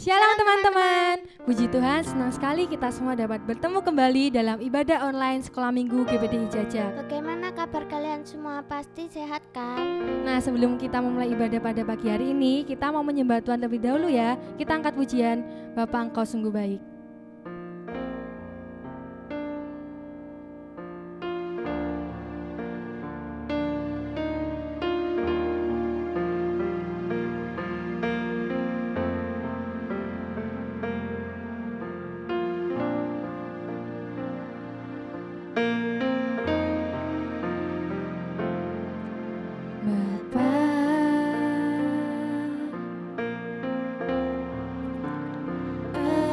Shalom teman-teman. Puji Tuhan, senang sekali kita semua dapat bertemu kembali dalam ibadah online Sekolah Minggu GPDI Jajak. Bagaimana kabar kalian semua? Pasti sehat kan? Nah, sebelum kita memulai ibadah pada pagi hari ini, kita mau menyembah Tuhan terlebih dahulu ya. Kita angkat pujian, Bapa Engkau sungguh baik.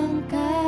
Engkau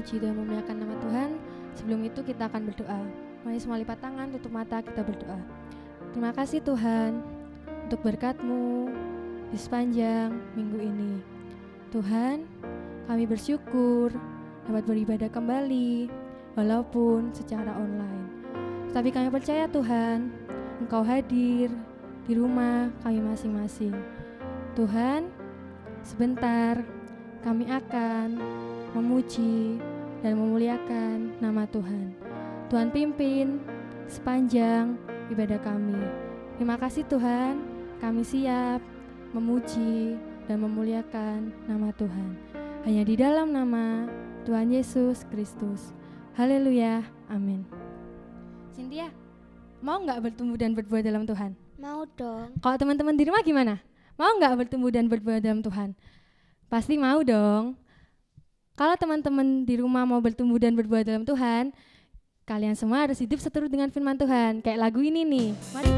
memuji dan memuliakan nama Tuhan. Sebelum itu kita akan berdoa. Mari semua lipat tangan, tutup mata, kita berdoa. Terima kasih Tuhan untuk berkat-Mu di sepanjang minggu ini. Tuhan, kami bersyukur dapat beribadah kembali walaupun secara online. Tapi kami percaya Tuhan, Engkau hadir di rumah kami masing-masing. Tuhan, sebentar kami akan memuji dan memuliakan nama Tuhan. Tuhan pimpin sepanjang ibadah kami. Terima kasih Tuhan, kami siap memuji dan memuliakan nama Tuhan. Hanya di dalam nama Tuhan Yesus Kristus. Haleluya, amin. Cynthia, mau gak bertumbuh dan berbuah dalam Tuhan? Mau dong. Kalau teman-teman di rumah gimana? Mau gak bertumbuh dan berbuah dalam Tuhan? Pasti mau dong. Kalau teman-teman di rumah mau bertumbuh dan berbuah dalam Tuhan, kalian semua harus hidup seturut dengan firman Tuhan. Kayak lagu ini nih. Mari.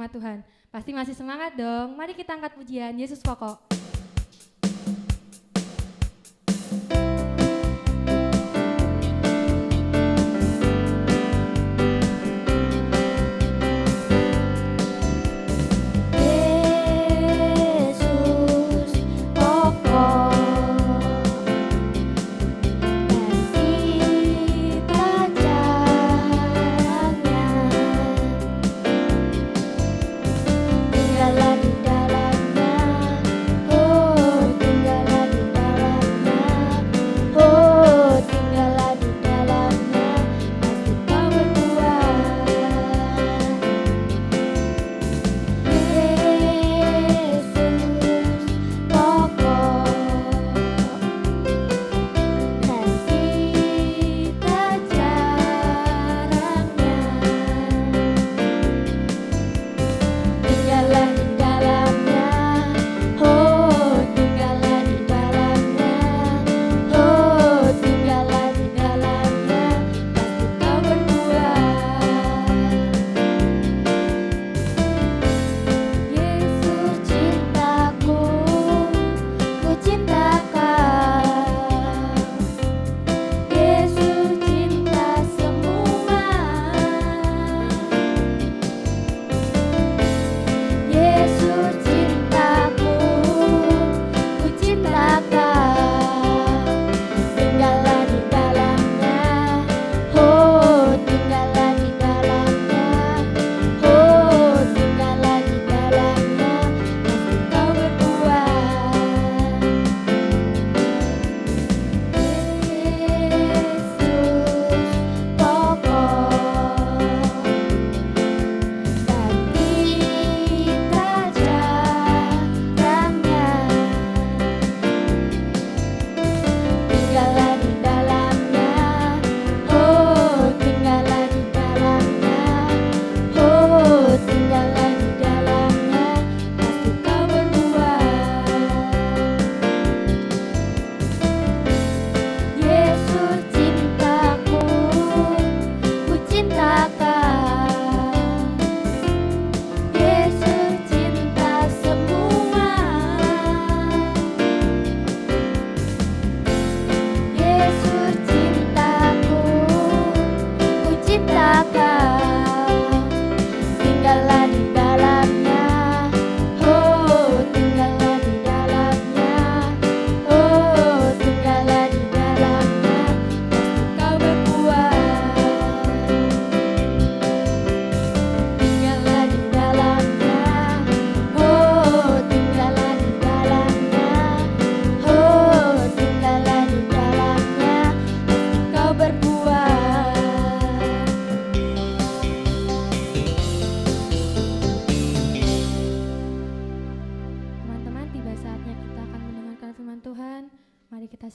Tuhan. Pasti masih semangat dong. Mari kita angkat pujian Yesus pokok. Di dalamnya, oh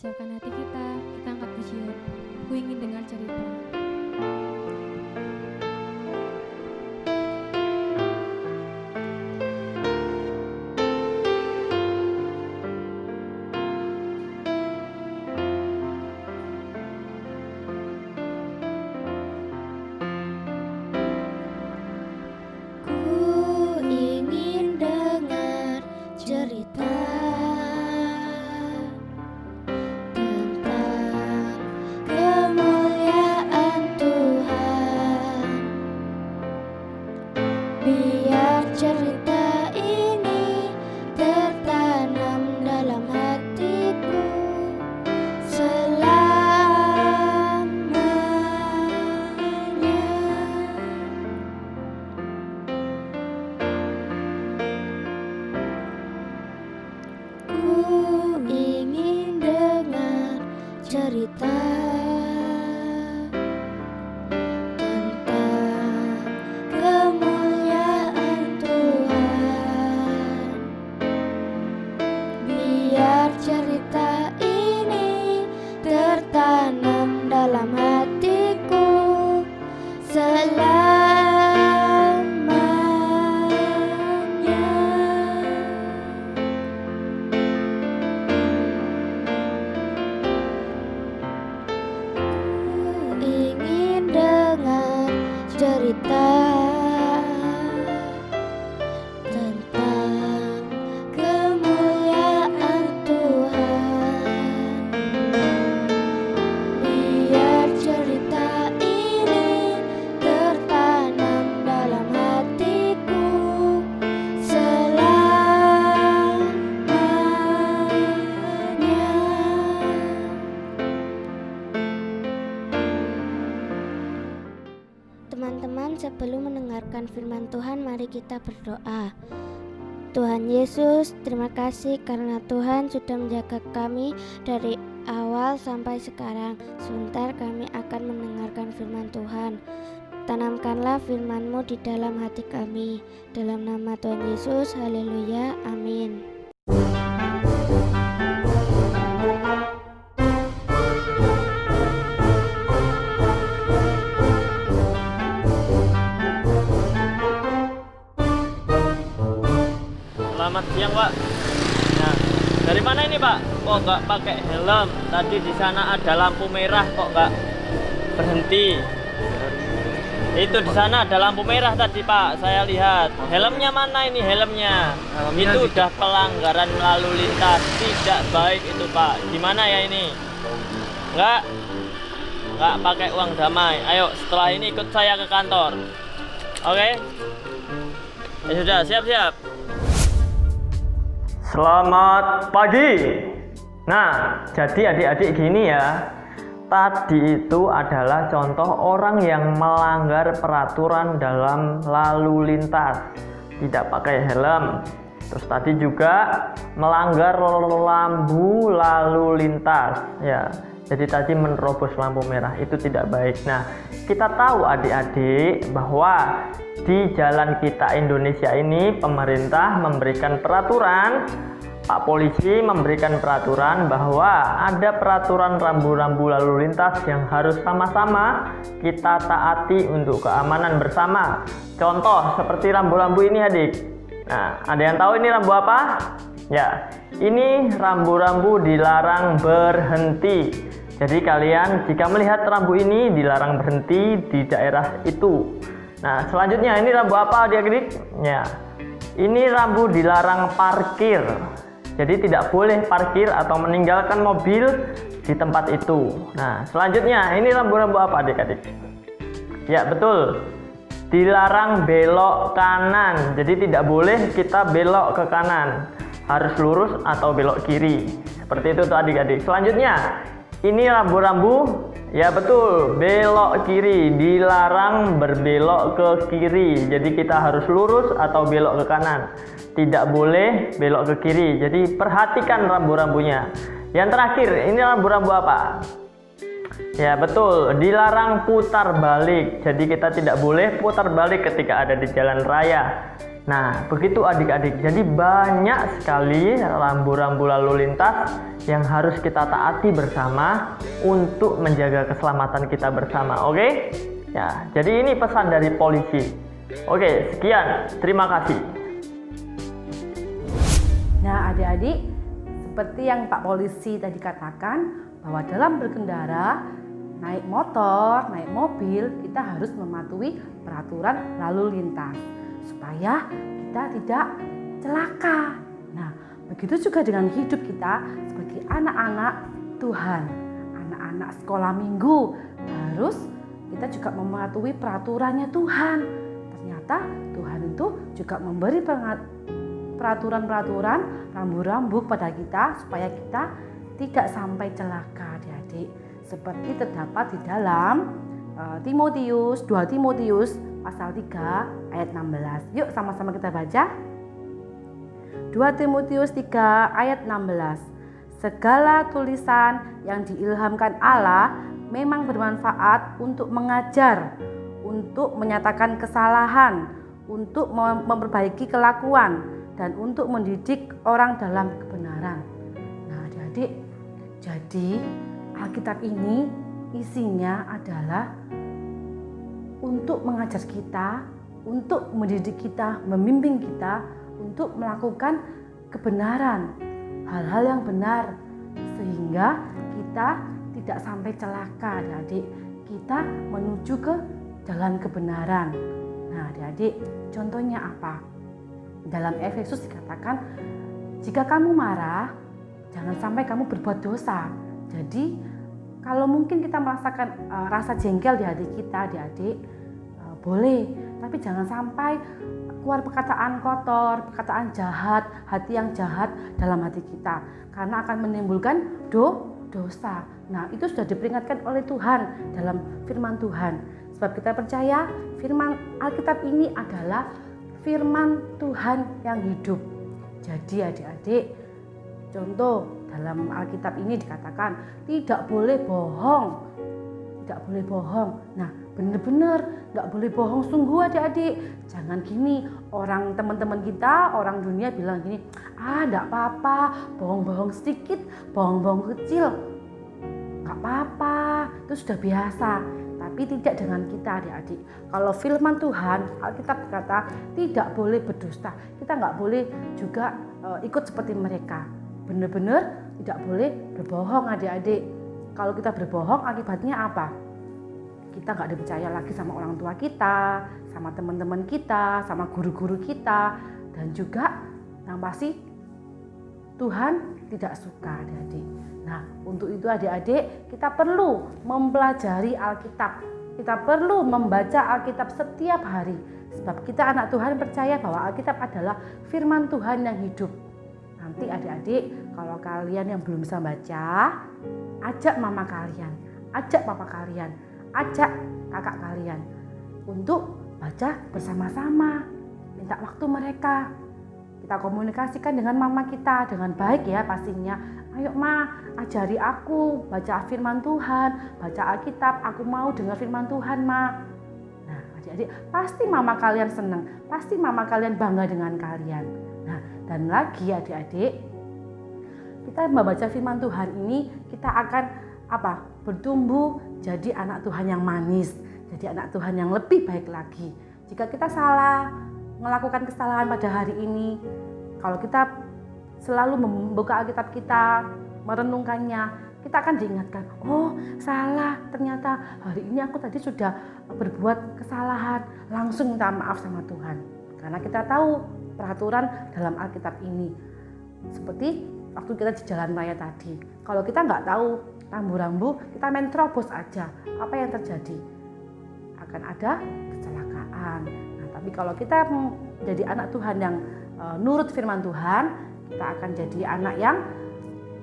siapkan hati kita angkat pujian. Ku ingin dengar cerita. Ku ingin dengar cerita tentang kemuliaan Tuhan. Biar cerita ini tertanam dalam hatiku selamanya. Ku ingin dengar cerita tentang kemuliaan Tuhan. Biar cerita ini tertanam dalam hatiku selamanya. Ku ingin dengar cerita tentang kemuliaan Tuhan. Biar cerita ini tertanam dalam hatiku selamanya. Teman-teman, sebelum mendengarkan firman Tuhan, mari kita berdoa. Tuhan Yesus, terima kasih karena Tuhan sudah menjaga kami dari awal sampai sekarang. Sebentar kami akan mendengarkan firman Tuhan. Tanamkanlah firman-Mu di dalam hati kami. Dalam nama Tuhan Yesus, haleluya, amin. Selamat siang, Pak. Nah, dari mana ini, Pak? Kok nggak pakai helm? Tadi di sana ada lampu merah, kok nggak berhenti? Itu di sana ada lampu merah tadi, Pak. Saya lihat. Helmnya mana ini? Helmnya. Itu udah pelanggaran lalu lintas, tidak baik itu, Pak. Gimana ya ini? Nggak pakai uang damai. Ayo, setelah ini ikut saya ke kantor. Oke? Ya sudah, siap-siap. Selamat pagi. Nah, jadi adik-adik gini ya. Tadi itu adalah contoh orang yang melanggar peraturan dalam lalu lintas, tidak pakai helm. Terus tadi juga melanggar lampu lalu lintas, ya. Jadi tadi menerobos lampu merah, itu tidak baik. Nah, kita tahu adik-adik bahwa di jalan kita Indonesia ini pemerintah memberikan peraturan, Pak Polisi memberikan peraturan bahwa ada peraturan rambu-rambu lalu lintas yang harus sama-sama kita taati untuk keamanan bersama. Contoh seperti rambu-rambu ini adik. Nah, ada yang tahu ini rambu apa? Ya, ini rambu-rambu dilarang berhenti. Jadi kalian jika melihat rambu ini dilarang berhenti di daerah itu. Nah, selanjutnya ini rambu apa adik-adik? Ya, ini rambu dilarang parkir. Jadi tidak boleh parkir atau meninggalkan mobil di tempat itu. Nah, selanjutnya ini rambu-rambu apa adik-adik? Ya, betul. Dilarang belok kanan. Jadi tidak boleh kita belok ke kanan. Harus lurus atau belok kiri. Seperti itu tuh adik-adik. Selanjutnya, ini rambu-rambu, ya betul, belok kiri, dilarang berbelok ke kiri. Jadi kita harus lurus atau belok ke kanan. Tidak boleh belok ke kiri. Jadi perhatikan rambu-rambunya. Yang terakhir, ini rambu-rambu apa? Ya betul, dilarang putar balik. Jadi kita tidak boleh putar balik ketika ada di jalan raya. Nah, begitu adik-adik. Jadi banyak sekali rambu-rambu lalu lintas yang harus kita taati bersama untuk menjaga keselamatan kita bersama. Oke? Ya, jadi ini pesan dari polisi. Oke, sekian. Terima kasih. Nah, adik-adik, seperti yang Pak Polisi tadi katakan, bahwa dalam berkendara, naik motor, naik mobil, kita harus mematuhi peraturan lalu lintas supaya kita tidak celaka. Nah, begitu juga dengan hidup kita sebagai anak-anak Tuhan, anak-anak sekolah minggu, harus kita juga mematuhi peraturannya Tuhan. Ternyata Tuhan itu juga memberi peraturan-peraturan, rambu-rambu kepada kita supaya kita tidak sampai celaka, adik-adik. Seperti terdapat di dalam 2 Timotius pasal 3 ayat 16. Yuk sama-sama kita baca. 2 Timotius 3 ayat 16. Segala tulisan yang diilhamkan Allah memang bermanfaat untuk mengajar, untuk menyatakan kesalahan, untuk memperbaiki kelakuan, dan untuk mendidik orang dalam kebenaran. Nah, adik-adik, jadi Alkitab ini isinya adalah untuk mengajar kita, untuk mendidik kita, membimbing kita untuk melakukan kebenaran, hal-hal yang benar, sehingga kita tidak sampai celaka, adik-adik. Kita menuju ke jalan kebenaran. Nah, adik-adik, contohnya apa? Dalam Efesus dikatakan, jika kamu marah, jangan sampai kamu berbuat dosa. Jadi, kalau mungkin kita merasakan rasa jengkel di hati kita, adik-adik, boleh. Tapi jangan sampai keluar perkataan kotor, perkataan jahat, hati yang jahat dalam hati kita. Karena akan menimbulkan dosa. Nah, itu sudah diperingatkan oleh Tuhan dalam firman Tuhan. Sebab kita percaya firman Alkitab ini adalah firman Tuhan yang hidup. Jadi adik-adik, contoh dalam Alkitab ini dikatakan tidak boleh bohong. Tidak boleh bohong. Nah, benar-benar nggak boleh bohong sungguh adik-adik. Jangan gini, orang teman-teman kita, orang dunia bilang gini, enggak apa-apa, bohong-bohong sedikit, bohong-bohong kecil, nggak apa-apa, itu sudah biasa. Tapi tidak dengan kita adik-adik. Kalau firman Tuhan, Alkitab berkata tidak boleh berdusta. Kita nggak boleh juga ikut seperti mereka. Benar-benar tidak boleh berbohong adik-adik. Kalau kita berbohong akibatnya apa? Kita nggak dipercaya lagi sama orang tua kita, sama teman-teman kita, sama guru-guru kita, dan juga yang pasti Tuhan tidak suka adik-adik. Nah, untuk itu adik-adik kita perlu mempelajari Alkitab. Kita perlu membaca Alkitab setiap hari. Sebab kita anak Tuhan percaya bahwa Alkitab adalah firman Tuhan yang hidup. Nanti adik-adik, kalau kalian yang belum bisa baca, ajak mama kalian, ajak papa kalian, ajak kakak kalian untuk baca bersama-sama. Minta waktu mereka. Kita komunikasikan dengan mama kita dengan baik ya pastinya. Ayo ma, ajari aku baca firman Tuhan, baca Alkitab, aku mau dengar firman Tuhan ma. Nah adik-adik, pasti mama kalian senang, pasti mama kalian bangga dengan kalian. Nah dan lagi adik-adik, kita membaca firman Tuhan ini, kita akan bertumbuh jadi anak Tuhan yang manis, jadi anak Tuhan yang lebih baik lagi. Jika kita salah, melakukan kesalahan pada hari ini, kalau kita selalu membuka Alkitab kita, merenungkannya, kita akan diingatkan, oh salah, ternyata hari ini aku tadi sudah berbuat kesalahan, langsung minta maaf sama Tuhan. Karena kita tahu peraturan dalam Alkitab ini. Seperti waktu kita di jalan raya tadi, kalau kita nggak tahu rambu-rambu, kita main terobos aja, apa yang terjadi? Akan ada kecelakaan. Nah, tapi kalau kita menjadi anak Tuhan yang nurut firman Tuhan, kita akan jadi anak yang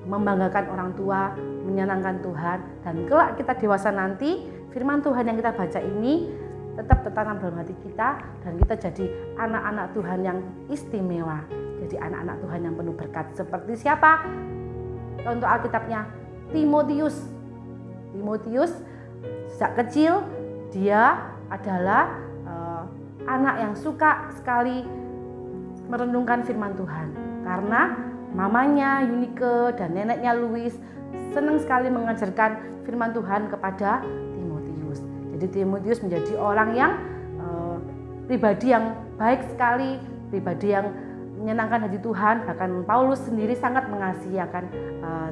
membanggakan orang tua, menyenangkan Tuhan, dan kelak kita dewasa nanti, firman Tuhan yang kita baca ini tetap tertanam dalam hati kita, dan kita jadi anak-anak Tuhan yang istimewa, jadi anak-anak Tuhan yang penuh berkat. Seperti siapa? Contoh Alkitabnya, Timotius sejak kecil dia adalah anak yang suka sekali merenungkan firman Tuhan. Karena mamanya Yunike dan neneknya Louis senang sekali mengajarkan firman Tuhan kepada Timotius. Jadi Timotius menjadi orang yang pribadi yang baik sekali, pribadi yang menyenangkan hati Tuhan. Bahkan Paulus sendiri sangat mengasihi akan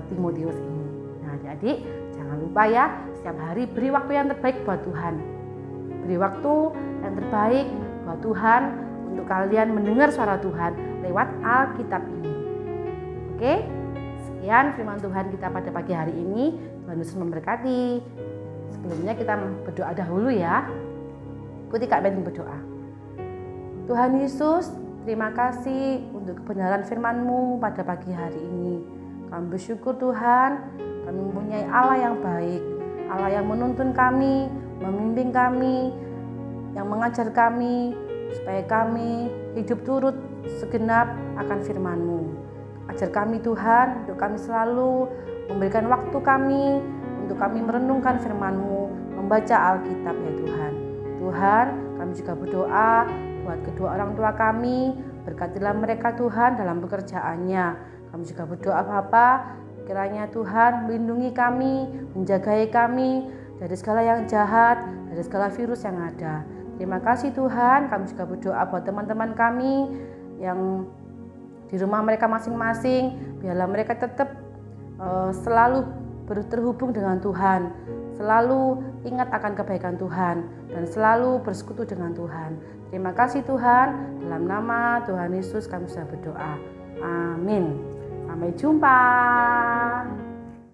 Timotius ini. Nah, adik-adik jangan lupa ya, setiap hari beri waktu yang terbaik buat Tuhan. Beri waktu yang terbaik buat Tuhan untuk kalian mendengar suara Tuhan lewat Alkitab ini. Oke, sekian firman Tuhan kita pada pagi hari ini. Tuhan Yesus memberkati. Sebelumnya kita berdoa dahulu ya. Ikuti Kak Benny berdoa. Tuhan Yesus, terima kasih untuk kebenaran firman-Mu pada pagi hari ini. Kami bersyukur Tuhan, kami mempunyai Allah yang baik, Allah yang menuntun kami, membimbing kami, yang mengajar kami, supaya kami hidup turut segenap akan firman-Mu. Ajar kami Tuhan, untuk kami selalu memberikan waktu kami, untuk kami merenungkan firman-Mu, membaca Alkitab ya Tuhan. Tuhan, kami juga berdoa buat kedua orang tua kami, berkatilah mereka Tuhan dalam pekerjaannya. Kami juga berdoa Bapa, kiranya Tuhan melindungi kami, menjagai kami dari segala yang jahat, dari segala virus yang ada. Terima kasih Tuhan. Kami juga berdoa buat teman-teman kami yang di rumah mereka masing-masing, biarlah mereka tetap selalu terhubung dengan Tuhan, selalu ingat akan kebaikan Tuhan, dan selalu bersekutu dengan Tuhan. Terima kasih Tuhan, dalam nama Tuhan Yesus kami sudah berdoa. Amin. Sampai jumpa.